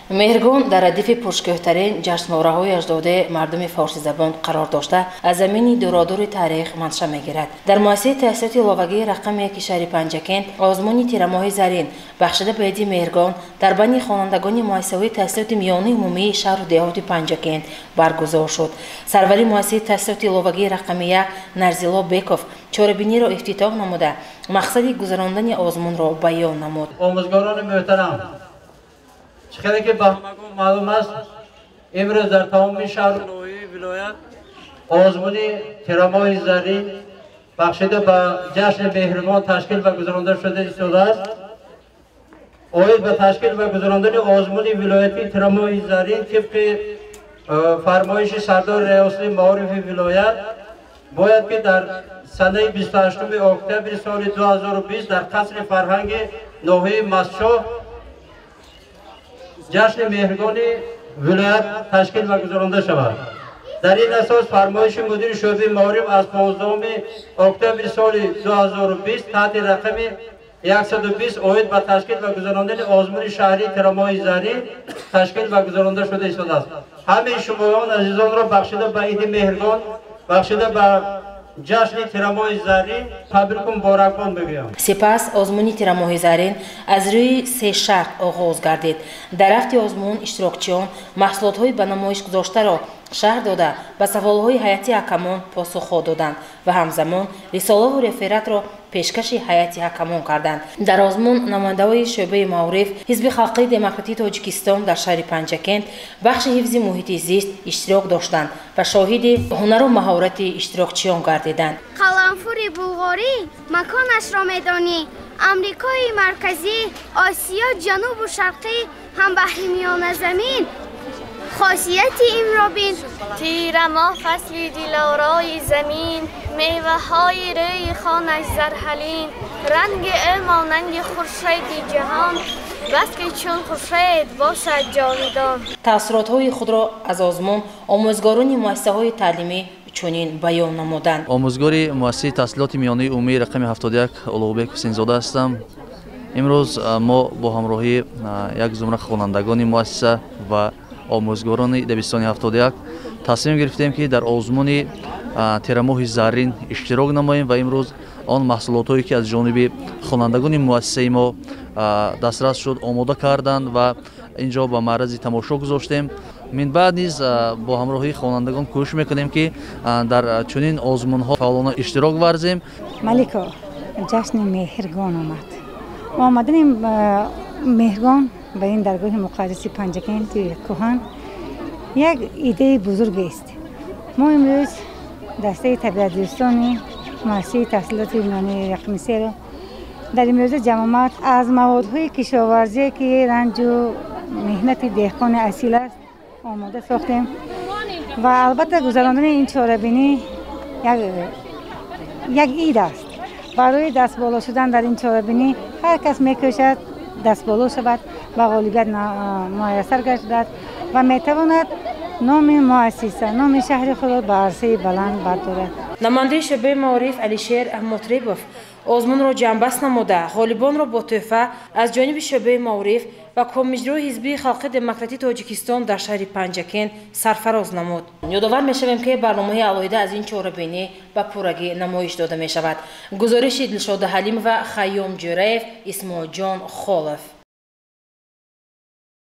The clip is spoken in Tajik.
меҳргон дар радифи пуршкӯҳтарин ҷашнвораҳои аҷдоди мардуми форсизабон қарор дошта аз замини дурадури таърих манша мегирад. Дар муассисаи таҳсилоти иловагии рақами яки шаҳри Панҷакент озмуни тирамоҳи зарин бахшида ба яди меҳргон дар байни хонандагони муассисаҳои таҳсилоти миёнаи умумии шаҳру деҳоти Панҷакент баргузор шуд. Сарвари муассисаи таҳсилоти иловагии рақами як Нарзило Беков чорабиниро ифтитоҳ намуда мақсади гузарондани озмунро баён намуд. Омӯзгорони муҳтарам, چقدر که به معلوم است امروز در تمام شهر ولایت آزمون تیرامای زرین بخشیده به جشن مهرگان تشکیل و گذرانده شده است. اوید به تشکیل و گذراندن آزمون ولایتی تیرامای زرین طبق فرمایش سردار ریاست معارف ولایت باید که در سنه 28 اکتبر سال 2020 در قصر فرهنگ ناحیه مسجد جشن مهرگان ولایت تشکیل و گذرانده شود. در این اساس فرمایش مدیر شعبه معارف از 15 اکتبر سال 2020 تحت رقم 120 اوید به تشکیل و گذراندن آزمون شهری تیرامای زرین تشکیل و گذرانده شده است. همه شمایان عزیزان را بخشیده به عید مهرگان، بخشیده به جشن تیرامای زرین تبریک و مبارکباد میگویم. سپس آزمون تیرامای زرین از روی سه شرط آغاز گردید. در هفته آزمون اشتراکچیان محصولات‌های به نمایش گذاشته را شهر داده به سوال‌های هیئت حکمان پاسخ دادند و همزمان رساله و رفرات را پیشکش هیئت حکمان کردند. در آزمون نماینده‌های شعبه معارف حزب خلقی دموکراتیک تاجیکستان در شهر پنجکент بخش حفظ محیط زیست اشتراک داشتند و شاهد هنر و مهارت اشتراکچیان گردیدند. قلمفور بلغاری مکانش را می‌دانی. امریکای مرکزی، آسیا، جنوب و شرقی هم بحر میانه زمین. خاصیت این را بین. تیرما فصل دلارای زمین، میوه های روی خانش زرحلین، رنگ مانند خورشید جهان، بس که چون خورشید باشد جاویدان. تأثیرات های خود را از آزمون آموزگاران مؤسسه های تعلیمی چنین بیان نمودند. آموزگاری مؤسسه تحصیلات میانه عمومی رقم 71 اولوبک حسین‌زاده هستم. امروز ما با همراهی یک زمره خوانندگان مؤسسه و آموزگاران دبستان 71 تصمیم گرفتیم که در آزمون تیراماه زرین اشتراک نماییم و امروز آن محصولاتی که از جانب خوانندگان مؤسسه ما دسترس شد آماده کردند و اینجا به معرض تماشا گذاشتیم. من بعد نیز با همراهی خوانندگان کوشش میکنیم که در چنین آزمون ها فعالانه اشتراک ورزیم. ملیکا جشن مهرگان آمدن مهرگان به این درگاه مقدس پنجکент کهن یک ایده بزرگ است. ما امروز دسته طبیعت دوستان مؤسسه تحصیلات میانه رقم 3 را در امروز جماعت از موادهای کشاورزی که رنج و مهنت دهقان اصیل است آماده ساختیم و البته گذراندن این چاره‌بینی یک ایده است. برای دست بالا شدن در این چاره‌بینی هر کس میکوشد دست بالا شود و غالبیت میسر گردد و میتواند نام مؤسسه نام شهر خود را به عرصه بلند بردارد. نماینده شعبه معارف علیشیر احمدریبوف آزمون را جنبست نموده غالبان را با تحفه از جانب شعبه معارف و کمیسیون حزب خلقی دموکراتیک تاجیکستان در شهر پنجکент سرفراز نمود. یادآور می‌شویم که برنامه علایده از این چهاره‌بینی به پورگی نمایش داده می‌شود. گزارش دلشاد حلیم و خیام جوریف، اسماعیل جان خالف.